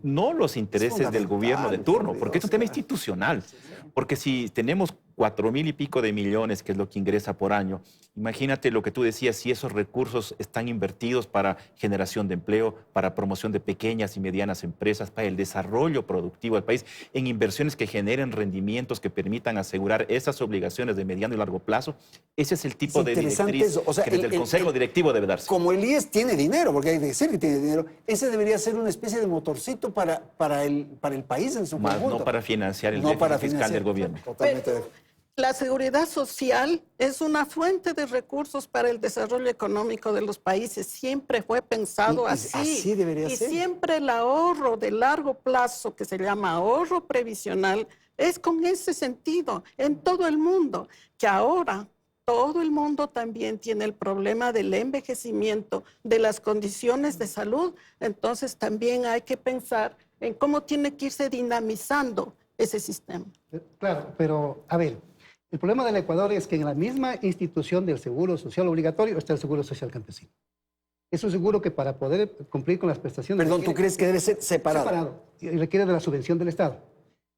no los intereses del gobierno de turno, porque es un tema institucional. Porque si tenemos 4.000 y pico de millones, que es lo que ingresa por año, imagínate lo que tú decías, si esos recursos están invertidos para generación de empleo, para promoción de pequeñas y medianas empresas, para el desarrollo productivo del país, en inversiones que generen rendimientos que permitan asegurar esas obligaciones de mediano y largo plazo, ese es el tipo de directriz que desde el Consejo Directivo debe darse.
Como el IES tiene dinero, porque hay que decir que tiene dinero, ese debería ser una especie de motorcito para el país en su conjunto.
No para financiar el déficit fiscal del gobierno.
Pero la seguridad social es una fuente de recursos para el desarrollo económico de los países. Siempre fue pensado así.
Así debería ser.
Y siempre el ahorro de largo plazo, que se llama ahorro previsional, es con ese sentido en todo el mundo, que ahora todo el mundo también tiene el problema del envejecimiento, de las condiciones de salud. Entonces también hay que pensar en cómo tiene que irse dinamizando ese sistema.
Claro, pero a ver, el problema del Ecuador es que en la misma institución del seguro social obligatorio está el seguro social campesino. Es un seguro que para poder cumplir con las prestaciones...
Perdón, ¿tú crees que debe ser separado?
Separado, y requiere de la subvención del Estado.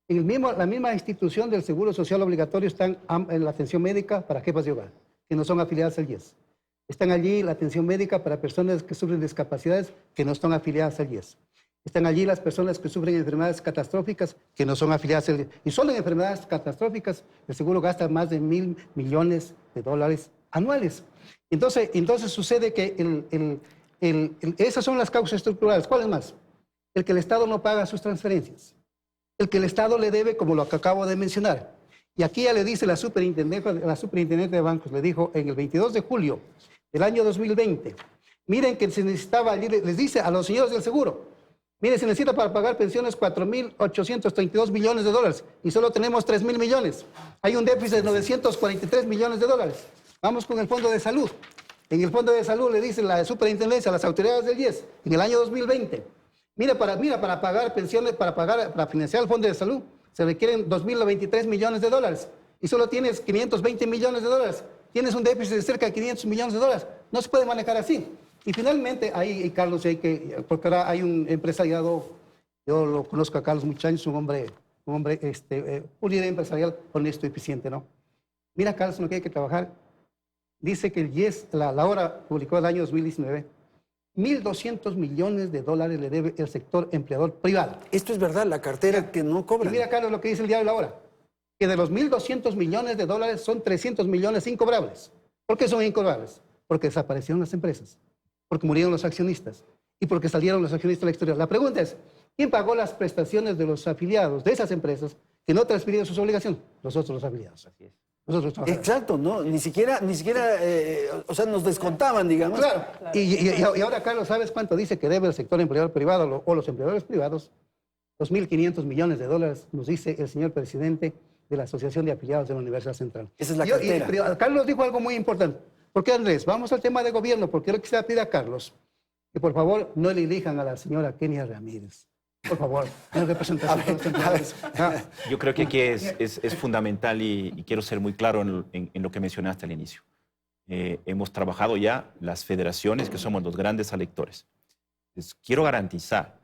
En la misma institución del seguro social obligatorio están en la atención médica para jefas de hogar, que no son afiliadas al IES. Están allí la atención médica para personas que sufren discapacidades que no están afiliadas al IES. Están allí las personas que sufren enfermedades catastróficas que no son afiliadas al IES. Y solo en enfermedades catastróficas el seguro gasta más de 1.000 millones de dólares anuales. Entonces sucede que esas son las causas estructurales. ¿Cuál es más? El que el Estado no paga sus transferencias. El que el Estado le debe, como lo que acabo de mencionar. Y aquí ya le dice la superintendente de bancos, le dijo en el 22 de julio del año 2020, miren que se necesitaba, les dice a los señores del seguro, miren, se necesita para pagar pensiones 4.832 millones de dólares y solo tenemos 3.000 millones. Hay un déficit de 943 millones de dólares. Vamos con el Fondo de Salud. En el Fondo de Salud le dice la superintendencia a las autoridades del IES, en el año 2020, mira, para pagar pensiones, para financiar el Fondo de Salud, se requieren 2.023 millones de dólares y solo tienes 520 millones de dólares. Tienes un déficit de cerca de 500 millones de dólares. No se puede manejar así. Y finalmente, ahí, Carlos, porque ahora hay un empresariado, yo lo conozco a Carlos muchos años, un líder empresarial honesto y eficiente, ¿no? Mira, Carlos, lo que hay que trabajar. Dice que el IES, la hora publicó el año 2019, 1.200 millones de dólares le debe el sector empleador privado.
Esto es verdad, la cartera que no cobra.
Mira, Carlos, lo que dice el diario La Hora, que de los 1.200 millones de dólares son 300 millones incobrables. ¿Por qué son incobrables? Porque desaparecieron las empresas, porque murieron los accionistas y porque salieron los accionistas al exterior. La pregunta es, ¿quién pagó las prestaciones de los afiliados de esas empresas que no transfirieron sus obligaciones, nosotros los afiliados.
Así es.
Nosotros los trabajadores.
Exacto, ¿no? Ni siquiera, o sea, nos descontaban, digamos.
Claro. Y ahora, Carlos, ¿sabes cuánto dice que debe el sector empleador privado o los empleadores privados? 2.500 millones de dólares, nos dice el señor presidente de la Asociación de Afiliados de la Universidad Central.
Esa es la cartera.
Pero Carlos dijo algo muy importante. ¿Por qué, Andrés? Vamos al tema de gobierno, porque yo quisiera pedir a Carlos que por favor no le elijan a la señora Kenia Ramírez. Por favor, en representación de los empleadores.
Yo creo que aquí es fundamental y quiero ser muy claro en lo que mencionaste al inicio. Hemos trabajado ya las federaciones, que somos los grandes electores. Entonces, quiero garantizar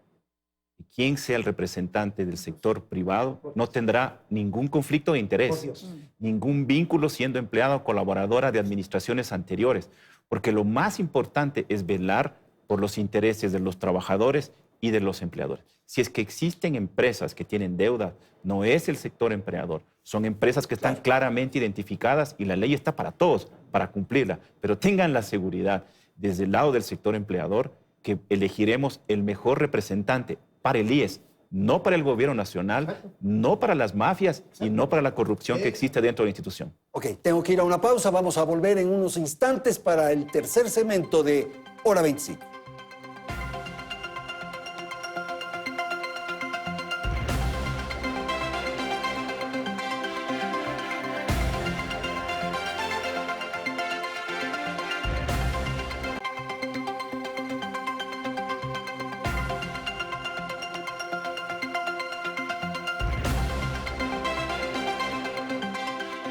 que quien sea el representante del sector privado no tendrá ningún conflicto de interés, ningún vínculo siendo empleado o colaboradora de administraciones anteriores, porque lo más importante es velar por los intereses de los trabajadores y de los empleadores. Si es que existen empresas que tienen deuda, no es el sector empleador, son empresas que están claramente identificadas y la ley está para todos, para cumplirla, pero tengan la seguridad desde el lado del sector empleador que elegiremos el mejor representante para el IES, no para el gobierno nacional, no para las mafias y no para la corrupción que existe dentro de la institución.
Ok, tengo que ir a una pausa, vamos a volver en unos instantes para el tercer segmento de Hora 25.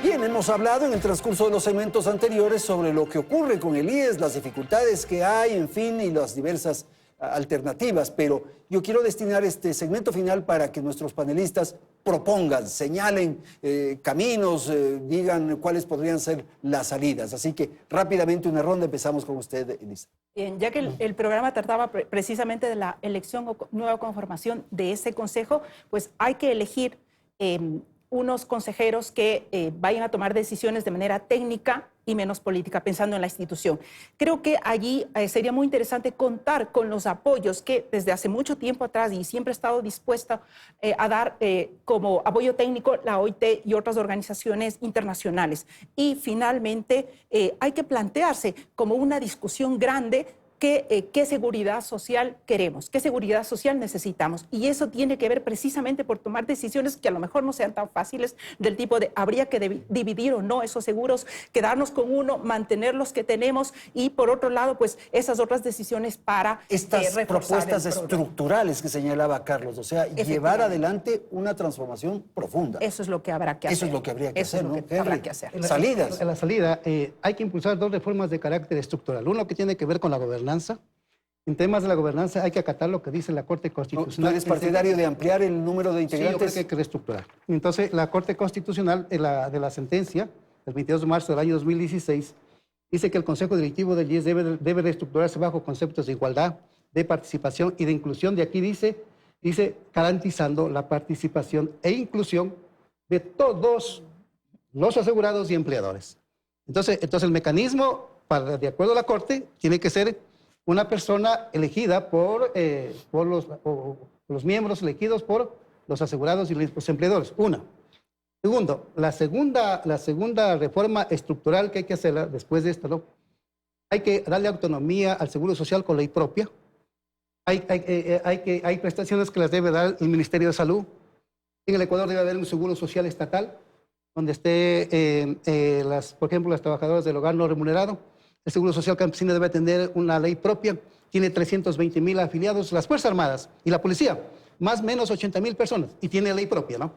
Bien, hemos hablado en el transcurso de los segmentos anteriores sobre lo que ocurre con el IES, las dificultades que hay, en fin, y las diversas alternativas, pero yo quiero destinar este segmento final para que nuestros panelistas propongan, señalen caminos, digan cuáles podrían ser las salidas. Así que rápidamente una ronda, empezamos con usted, Elisa.
Bien, ya que el programa trataba precisamente de la elección o nueva conformación de ese consejo, pues hay que elegir unos consejeros que vayan a tomar decisiones de manera técnica y menos política, pensando en la institución. Creo que allí sería muy interesante contar con los apoyos que desde hace mucho tiempo atrás y siempre he estado dispuesta a dar como apoyo técnico la OIT y otras organizaciones internacionales. Y finalmente hay que plantearse como una discusión grande qué seguridad social queremos, qué seguridad social necesitamos. Y eso tiene que ver precisamente por tomar decisiones que a lo mejor no sean tan fáciles, del tipo de habría que dividir o no esos seguros, quedarnos con uno, mantener los que tenemos y por otro lado, pues esas otras decisiones para
estas propuestas estructurales que señalaba Carlos, o sea, llevar adelante una transformación profunda.
Eso es lo que habrá que hacer.
Eso es lo que habría que hacer, ¿no?
Habrá que hacer.
Salidas.
En la salida hay que impulsar dos reformas de carácter estructural. Uno que tiene que ver con la gobernanza. En temas de la gobernanza hay que acatar lo que dice la Corte Constitucional.
¿Tú eres partidario de ampliar el número de integrantes?
Sí, yo creo que hay que reestructurar. Entonces, la Corte Constitucional de la sentencia del 22 de marzo del año 2016 dice que el Consejo Directivo del IES debe reestructurarse bajo conceptos de igualdad, de participación y de inclusión. De aquí dice garantizando la participación e inclusión de todos los asegurados y empleadores. Entonces el mecanismo, de acuerdo a la Corte, tiene que ser una persona elegida por los miembros elegidos por los asegurados y los empleadores. Una. Segundo, la segunda reforma estructural que hay que hacer después de esto, ¿no? Hay que darle autonomía al Seguro Social con ley propia. Hay prestaciones que las debe dar el Ministerio de Salud. En el Ecuador debe haber un Seguro Social estatal donde esté, por ejemplo, las trabajadoras del hogar no remunerado. El Seguro Social Campesino debe tener una ley propia. Tiene 320,000 afiliados, las Fuerzas Armadas y la Policía, más o menos 80,000 personas, y tiene ley propia, ¿no?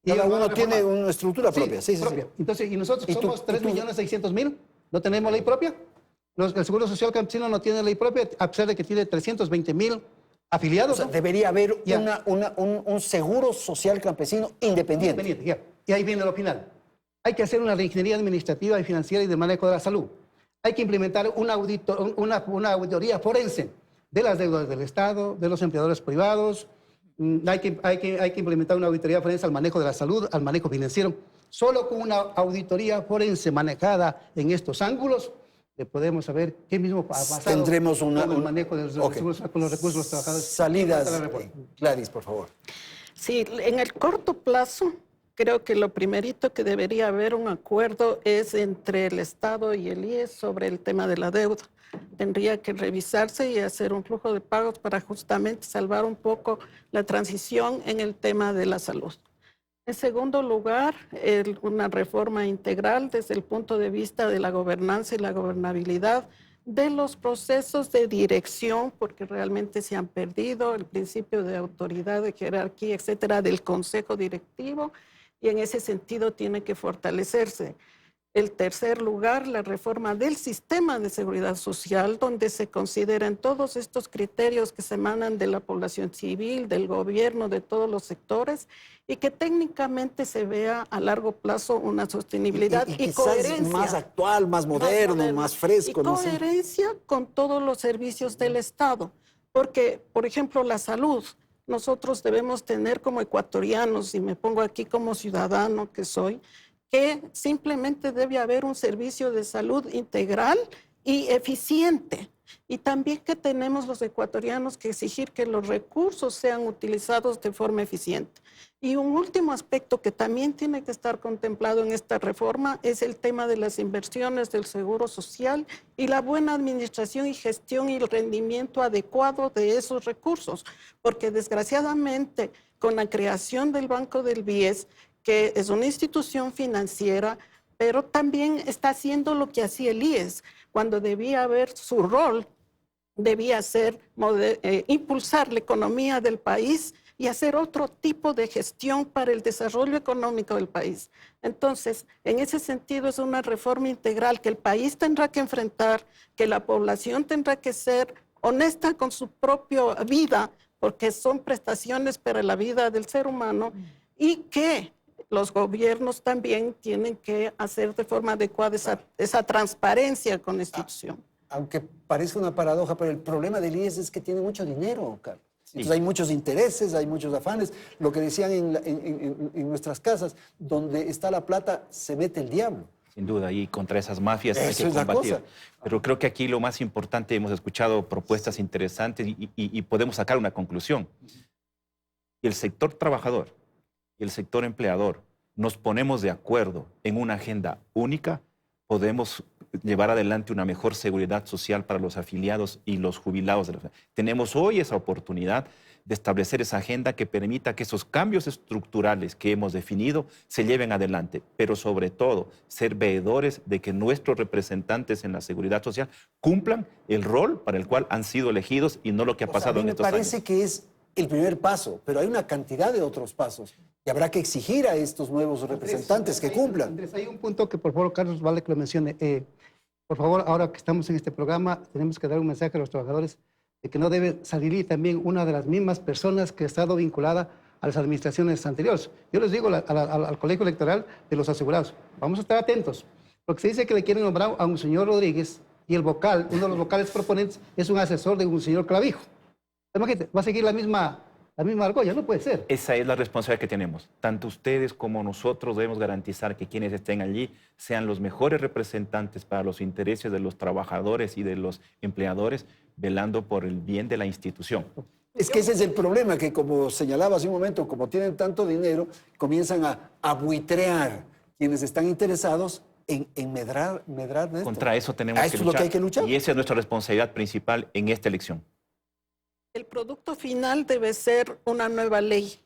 Cada uno tiene una estructura propia. Sí, propia.
Sí. Entonces, y nosotros somos 3.600.000, ¿no tenemos ley propia? El Seguro Social Campesino no tiene ley propia, a pesar de que tiene 320,000 afiliados.
O sea, ¿no? Debería haber un Seguro Social Campesino independiente.
Y ahí viene lo final. Hay que hacer una reingeniería administrativa y financiera y de manejo de la salud. Hay que implementar una auditoría forense de las deudas del Estado, de los empleadores privados. Hay que implementar una auditoría forense al manejo de la salud, al manejo financiero. Solo con una auditoría forense manejada en estos ángulos, podemos saber qué mismo ha pasado.
Tendremos
con el manejo de los recursos, con los recursos de los trabajadores.
Salidas, Gladys, por favor.
Sí, en el corto plazo, creo que lo primerito que debería haber un acuerdo es entre el Estado y el IES sobre el tema de la deuda. Tendría que revisarse y hacer un flujo de pagos para justamente salvar un poco la transición en el tema de la salud. En segundo lugar, una reforma integral desde el punto de vista de la gobernanza y la gobernabilidad de los procesos de dirección, porque realmente se han perdido el principio de autoridad, de jerarquía, etcétera, del consejo directivo, y en ese sentido tiene que fortalecerse. En tercer lugar, la reforma del sistema de seguridad social, donde se consideran todos estos criterios que se emanan de la población civil, del gobierno, de todos los sectores, y que técnicamente se vea a largo plazo una sostenibilidad y coherencia.
Más actual, más moderno, más fresco.
Y coherencia con todos los servicios del Estado. Porque, por ejemplo, la salud, nosotros debemos tener como ecuatorianos, y me pongo aquí como ciudadano que soy, que simplemente debe haber un servicio de salud integral y eficiente. Y también que tenemos los ecuatorianos que exigir que los recursos sean utilizados de forma eficiente. Y un último aspecto que también tiene que estar contemplado en esta reforma es el tema de las inversiones del seguro social y la buena administración y gestión y el rendimiento adecuado de esos recursos. Porque desgraciadamente con la creación del Banco del BIES, que es una institución financiera, pero también está haciendo lo que hacía el IES, cuando debía haber su rol, debía ser impulsar la economía del país y hacer otro tipo de gestión para el desarrollo económico del país. Entonces, en ese sentido es una reforma integral que el país tendrá que enfrentar, que la población tendrá que ser honesta con su propia vida, porque son prestaciones para la vida del ser humano, y que los gobiernos también tienen que hacer de forma adecuada esa transparencia con la institución.
Aunque parezca una paradoja, pero el problema del IES es que tiene mucho dinero, Carlos. Entonces hay muchos intereses, hay muchos afanes. Lo que decían en nuestras casas, donde está la plata, se mete el diablo.
Sin duda, y contra esas mafias hay que combatir. Pero creo que aquí lo más importante, hemos escuchado propuestas interesantes y podemos sacar una conclusión. Y el sector trabajador y el sector empleador nos ponemos de acuerdo en una agenda única, podemos llevar adelante una mejor seguridad social para los afiliados y los jubilados. Tenemos hoy esa oportunidad de establecer esa agenda que permita que esos cambios estructurales que hemos definido se lleven adelante, pero sobre todo ser veedores de que nuestros representantes en la seguridad social cumplan el rol para el cual han sido elegidos y no lo que ha pasado en estos años.
Me parece que es el primer paso, pero hay una cantidad de otros pasos y habrá que exigir a estos nuevos representantes que cumplan.
Andrés, hay un punto que por favor, Carlos, vale que lo mencione. Por favor, ahora que estamos en este programa, tenemos que dar un mensaje a los trabajadores de que no debe salir también una de las mismas personas que ha estado vinculada a las administraciones anteriores. Yo les digo al colegio electoral de los asegurados, vamos a estar atentos, porque se dice que le quieren nombrar a un señor Rodríguez y el vocal, uno de los vocales proponentes, es un asesor de un señor Clavijo. Imagínate, va a seguir la misma argolla, no puede ser.
Esa es la responsabilidad que tenemos. Tanto ustedes como nosotros debemos garantizar que quienes estén allí sean los mejores representantes para los intereses de los trabajadores y de los empleadores, velando por el bien de la institución.
Es que ese es el problema, que como señalaba hace un momento, como tienen tanto dinero, comienzan a buitrear quienes están interesados en medrar esto.
Contra eso tenemos que luchar.
Eso es lo que hay que luchar.
Y esa es nuestra responsabilidad principal en esta elección.
El producto final debe ser una nueva ley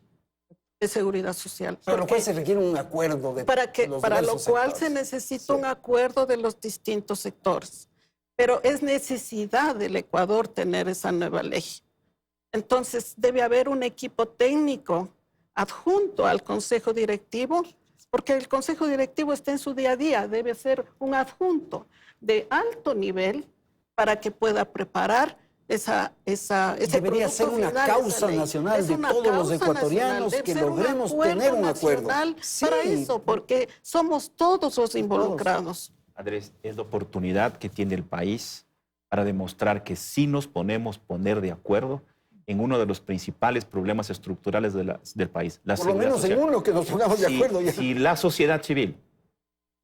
de seguridad social.
Para lo cual se requiere un acuerdo de
para lo cual se necesita un acuerdo de los distintos sectores. Pero es necesidad del Ecuador tener esa nueva ley. Entonces debe haber un equipo técnico adjunto al Consejo Directivo, porque el Consejo Directivo está en su día a día, debe ser un adjunto de alto nivel para que pueda preparar
debería ser una causa nacional de todos los ecuatorianos que logremos tener un acuerdo.
Para eso, porque somos todos los involucrados.
Andrés, es la oportunidad que tiene el país para demostrar que sí nos podemos poner de acuerdo en uno de los principales problemas estructurales del país, la
por lo menos social. En uno que nos pongamos de acuerdo.
Si la sociedad civil,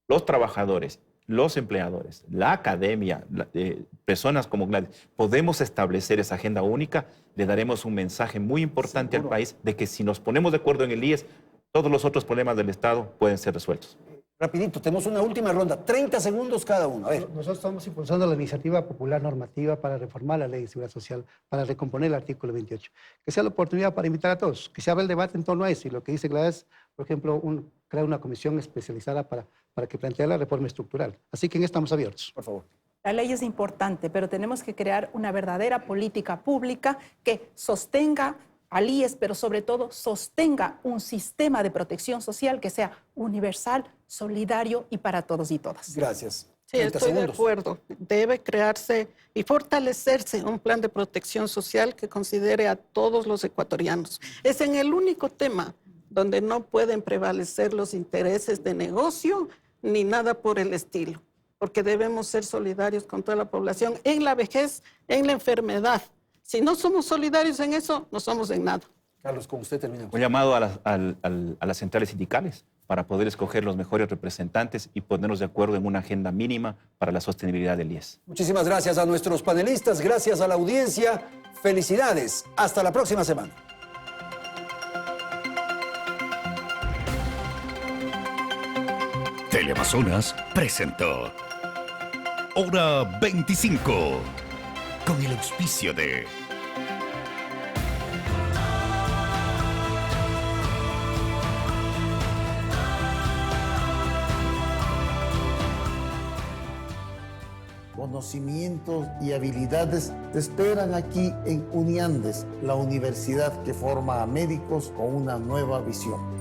los trabajadores, los empleadores, la academia, personas como Gladys, podemos establecer esa agenda única, le daremos un mensaje muy importante al país de que si nos ponemos de acuerdo en el IES, todos los otros problemas del Estado pueden ser resueltos.
Rapidito, tenemos una última ronda, 30 segundos cada uno. A ver.
Nosotros estamos impulsando la iniciativa popular normativa para reformar la Ley de Seguridad Social, para recomponer el artículo 28. Que sea la oportunidad para invitar a todos, que se abra el debate en torno a eso. Y lo que dice Gladys, por ejemplo, crear una comisión especializada para que plantee la reforma estructural. Así que en estamos abiertos.
Por favor.
La ley es importante, pero tenemos que crear una verdadera política pública que sostenga al IES, pero sobre todo sostenga un sistema de protección social que sea universal, solidario y para todos y todas.
Gracias.
Sí, estoy de acuerdo. Debe crearse y fortalecerse un plan de protección social que considere a todos los ecuatorianos. Es en el único tema donde no pueden prevalecer los intereses de negocio ni nada por el estilo, porque debemos ser solidarios con toda la población en la vejez, en la enfermedad. Si no somos solidarios en eso, no somos en nada.
Carlos, con usted terminamos.
Un llamado a las centrales sindicales para poder escoger los mejores representantes y ponernos de acuerdo en una agenda mínima para la sostenibilidad del IES.
Muchísimas gracias a nuestros panelistas, gracias a la audiencia. Felicidades. Hasta la próxima semana.
Teleamazonas presentó Hora 25 con el auspicio de
Conocimientos y habilidades te esperan aquí en Uniandes, la universidad que forma a médicos con una nueva visión.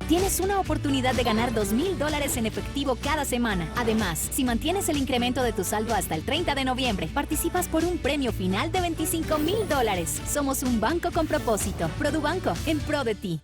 Tienes una oportunidad de ganar $2,000 en efectivo cada semana. Además, si mantienes el incremento de tu saldo hasta el 30 de noviembre, participas por un premio final de $25,000. Somos un banco con propósito. Produbanco, en pro de ti.